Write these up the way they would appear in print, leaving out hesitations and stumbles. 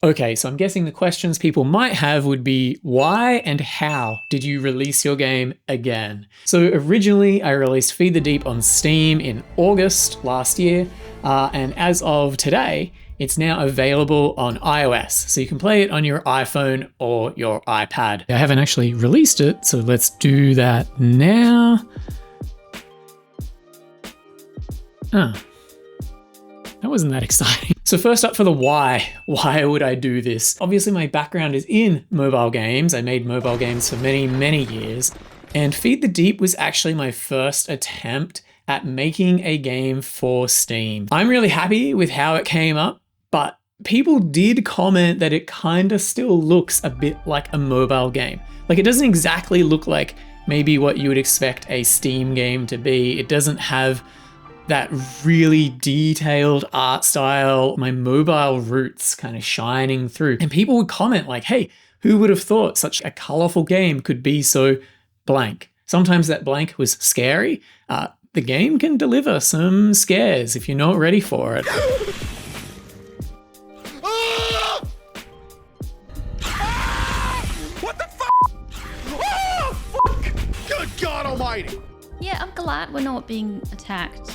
Okay, so I'm guessing the questions people might have would be why and how did you release your game again? So originally I released Feed the Deep on Steam in August last year, and as of today, it's now available on iOS. So you can play it on your iPhone or your iPad. I haven't actually released it, so let's do that now. That wasn't that exciting. So first up for the why. Why would I do this? Obviously my background is in mobile games. I made mobile games for many, many years. And Feed the Deep was actually my first attempt at making a game for Steam. I'm really happy with how it came up, but people did comment that it kind of still looks a bit like a mobile game. Like it doesn't exactly look like maybe what you would expect a Steam game to be. It doesn't have that really detailed art style, my mobile roots kind of shining through. And people would comment like, hey, who would have thought such a colorful game could be so blank? Sometimes that blank was scary. The game can deliver some scares if you're not ready for it. What the fuck? Oh, fuck! Good God Almighty! Yeah, I'm glad we're not being attacked.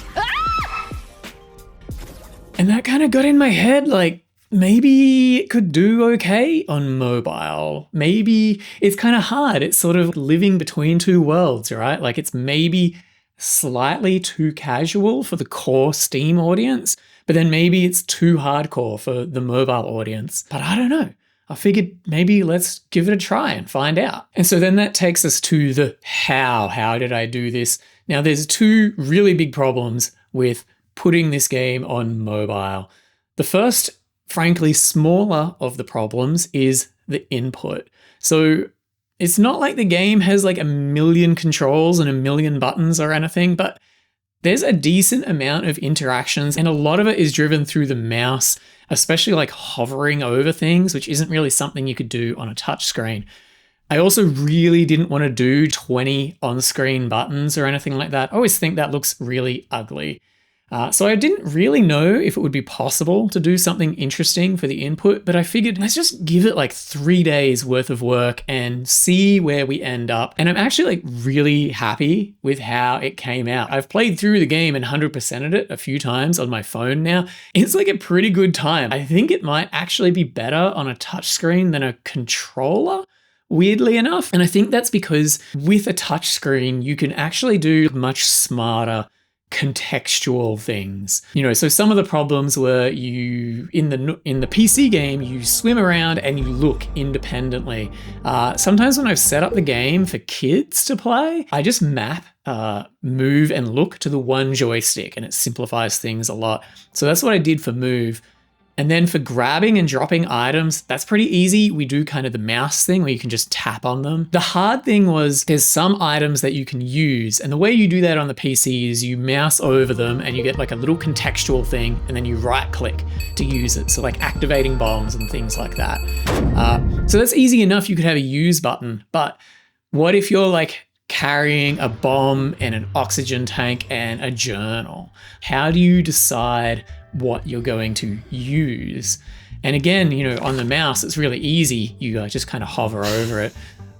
And that kind of got in my head, like, maybe it could do okay on mobile. Maybe it's kind of hard. It's sort of living between two worlds, right? Like it's maybe slightly too casual for the core Steam audience, but then maybe it's too hardcore for the mobile audience. But I don't know. I figured maybe let's give it a try and find out. And so then that takes us to the how. How did I do this? Now there's two really big problems with putting this game on mobile. The first, frankly, smaller of the problems is the input. So it's not like the game has like a million controls and a million buttons or anything, but there's a decent amount of interactions and a lot of it is driven through the mouse, especially like hovering over things, which isn't really something you could do on a touch screen. I also really didn't want to do 20 on-screen buttons or anything like that. I always think that looks really ugly. So I didn't really know if it would be possible to do something interesting for the input, but I figured let's just give it like 3 days worth of work and see where we end up. And I'm actually like really happy with how it came out. I've played through the game and 100%ed it a few times on my phone now. It's like a pretty good time. I think it might actually be better on a touchscreen than a controller, weirdly enough. And I think that's because with a touchscreen, you can actually do much smarter contextual things. So some of the problems were you in the PC game, you swim around and you look independently. Sometimes when I've set up the game for kids to play, I just map move and look to the one joystick and it simplifies things a lot. So that's what I did for move. And then for grabbing and dropping items, that's pretty easy. We do kind of the mouse thing where you can just tap on them. The hard thing was there's some items that you can use. And the way you do that on the PC is you mouse over them and you get like a little contextual thing and then you right click to use it. So like activating bombs and things like that. So that's easy enough. You could have a use button, but what if you're like carrying a bomb and an oxygen tank and a journal? How do you decide what you're going to use? And again, on the mouse, it's really easy. You just kind of hover over it.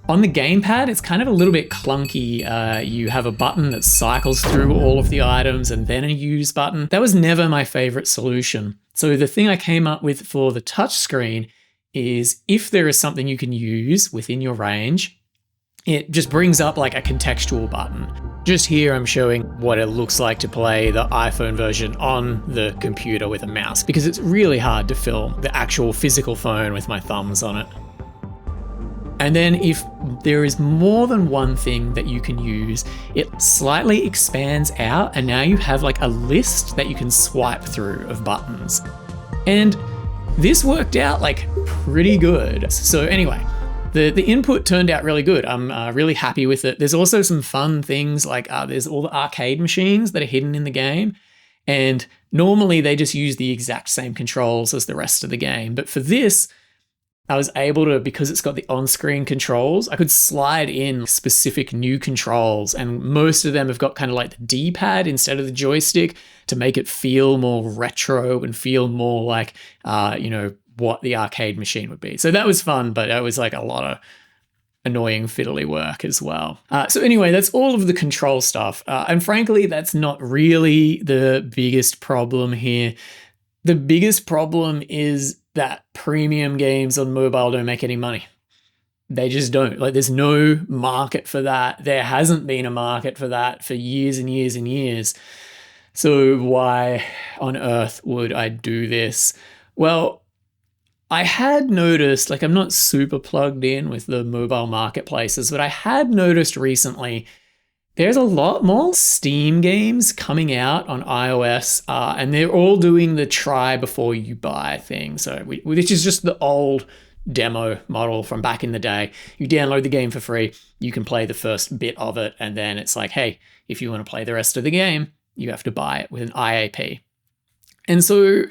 On the gamepad, it's kind of a little bit clunky. You have a button that cycles through all of the items and then a use button. That was never my favorite solution. So the thing I came up with for the touchscreen is if there is something you can use within your range, it just brings up like a contextual button. Just here I'm showing what it looks like to play the iPhone version on the computer with a mouse because it's really hard to film the actual physical phone with my thumbs on it. And then if there is more than one thing that you can use, it slightly expands out and now you have like a list that you can swipe through of buttons. And this worked out like pretty good. So anyway, the input turned out really good. I'm really happy with it. There's also some fun things like there's all the arcade machines that are hidden in the game. And normally they just use the exact same controls as the rest of the game. But for this, I was able to, because it's got the on-screen controls, I could slide in specific new controls. And most of them have got kind of like the D-pad instead of the joystick to make it feel more retro and feel more like, what the arcade machine would be. So that was fun, but it was like a lot of annoying fiddly work as well. So anyway, that's all of the control stuff. And frankly, that's not really the biggest problem here. The biggest problem is that premium games on mobile don't make any money. They just don't. Like, there's no market for that. There hasn't been a market for that for years and years and years. So why on earth would I do this? Well, I had noticed, like, I'm not super plugged in with the mobile marketplaces, but I had noticed recently there's a lot more Steam games coming out on iOS, and they're all doing the try before you buy thing. So, which is just the old demo model from back in the day. You download the game for free, you can play the first bit of it, and then it's like, hey, if you want to play the rest of the game, you have to buy it with an IAP. And so,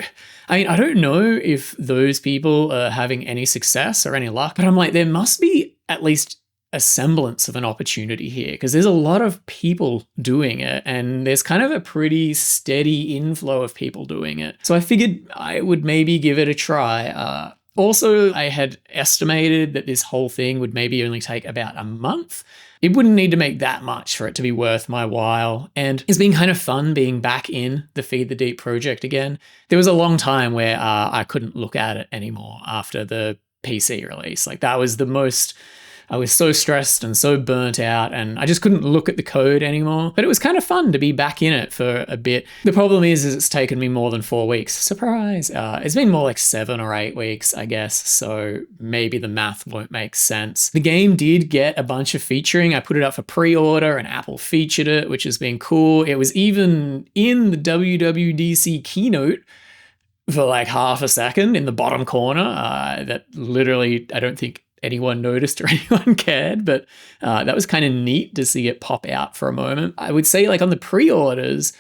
I mean, I don't know if those people are having any success or any luck, but I'm like, there must be at least a semblance of an opportunity here, because there's a lot of people doing it and there's kind of a pretty steady inflow of people doing it. So I figured I would maybe give it a try. Also, I had estimated that this whole thing would maybe only take about a month. It wouldn't need to make that much for it to be worth my while. And it's been kind of fun being back in the Feed the Deep project again. There was a long time where I couldn't look at it anymore after the PC release. Like, that was the most... I was so stressed and so burnt out, and I just couldn't look at the code anymore. But it was kind of fun to be back in it for a bit. The problem is it's taken me more than 4 weeks. Surprise! It's been more like 7 or 8 weeks, I guess. So maybe the math won't make sense. The game did get a bunch of featuring. I put it up for pre-order, and Apple featured it, which has been cool. It was even in the WWDC keynote for like half a second in the bottom corner. That literally, I don't think anyone noticed or anyone cared, but that was kind of neat to see it pop out for a moment. I would say, like, on the pre-orders,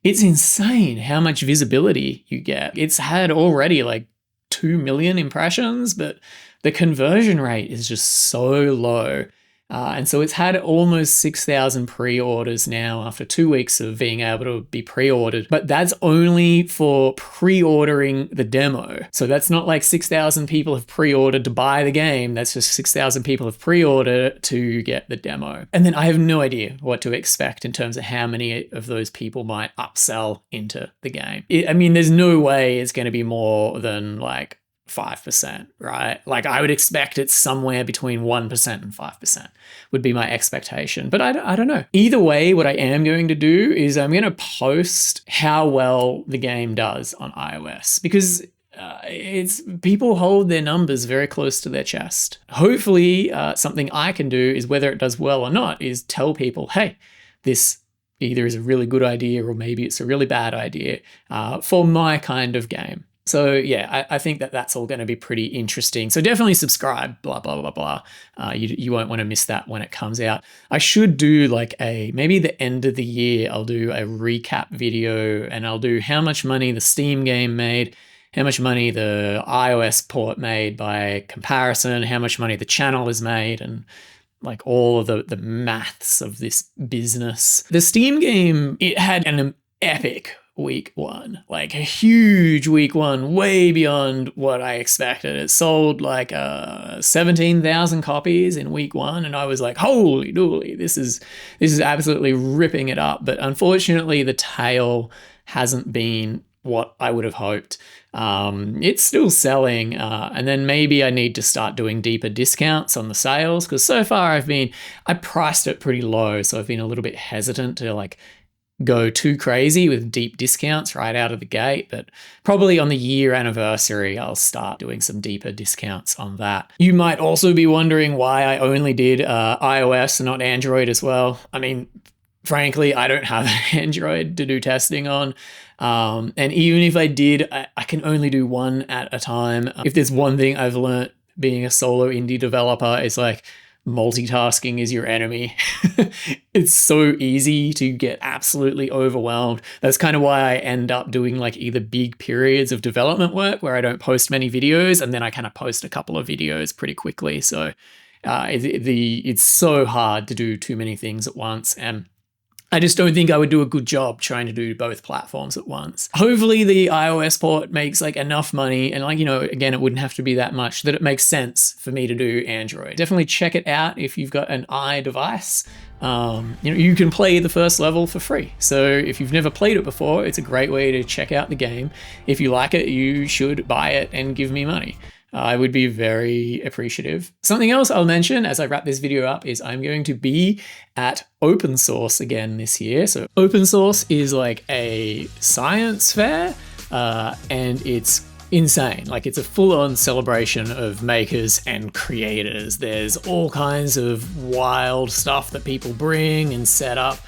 it's insane how much visibility you get. It's had already like 2 million impressions, but the conversion rate is just so low. And so it's had almost 6,000 pre-orders now after 2 weeks of being able to be pre-ordered. But that's only for pre-ordering the demo. So that's not like 6,000 people have pre-ordered to buy the game. That's just 6,000 people have pre-ordered to get the demo. And then I have no idea what to expect in terms of how many of those people might upsell into the game. I mean, there's no way it's going to be more than like 5%, right? Like, I would expect it's somewhere between 1% and 5% would be my expectation. But I don't know. Either way, what I am going to do is I'm going to post how well the game does on iOS, because it's people hold their numbers very close to their chest. Hopefully, something I can do is, whether it does well or not, is tell people, hey, this either is a really good idea or maybe it's a really bad idea for my kind of game. So yeah, I think that that's all going to be pretty interesting. So definitely subscribe, blah, blah, blah, blah. You won't want to miss that when it comes out. I should do like maybe the end of the year, I'll do a recap video and I'll do how much money the Steam game made, how much money the iOS port made by comparison, how much money the channel has made, and like all of the maths of this business. The Steam game, it had an epic week one, like a huge week one, way beyond what I expected. It sold like 17,000 copies in week one, and I was like, holy dooly, this is absolutely ripping it up. But unfortunately, the tail hasn't been what I would have hoped. It's still selling, and then maybe I need to start doing deeper discounts on the sales, because so far I priced it pretty low, so I've been a little bit hesitant to like go too crazy with deep discounts right out of the gate. But probably on the year anniversary, I'll start doing some deeper discounts on that. You might also be wondering why I only did iOS and not Android as well. I mean, frankly, I don't have an Android to do testing on. And even if I did, I can only do one at a time. If there's one thing I've learned being a solo indie developer, it's like, multitasking is your enemy. It's so easy to get absolutely overwhelmed. That's kind of why I end up doing like either big periods of development work where I don't post many videos, and then I kind of post a couple of videos pretty quickly. So it's so hard to do too many things at once. And I just don't think I would do a good job trying to do both platforms at once. Hopefully the iOS port makes like enough money and like, you know, again, it wouldn't have to be that much that it makes sense for me to do Android. Definitely check it out if you've got an iDevice. You know, you can play the first level for free. So if you've never played it before, it's a great way to check out the game. If you like it, you should buy it and give me money. I would be very appreciative. Something else I'll mention as I wrap this video up is I'm going to be at Open Source again this year. So Open Source is like a science fair and it's insane. Like it's a full-on celebration of makers and creators. There's all kinds of wild stuff that people bring and set up.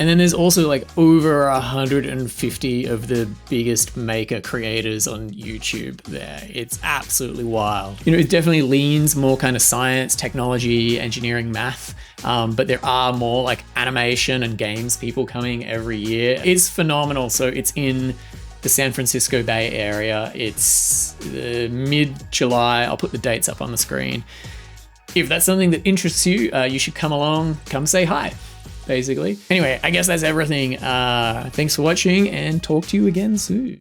And then there's also like over 150 of the biggest maker creators on YouTube there. It's absolutely wild. You know, it definitely leans more kind of science, technology, engineering, math. But there are more like animation and games people coming every year. It's phenomenal. So it's in the San Francisco Bay Area. It's mid-July. I'll put the dates up on the screen. If that's something that interests you, you should come along, come say hi. Basically. Anyway, I guess that's everything. Thanks for watching and talk to you again soon.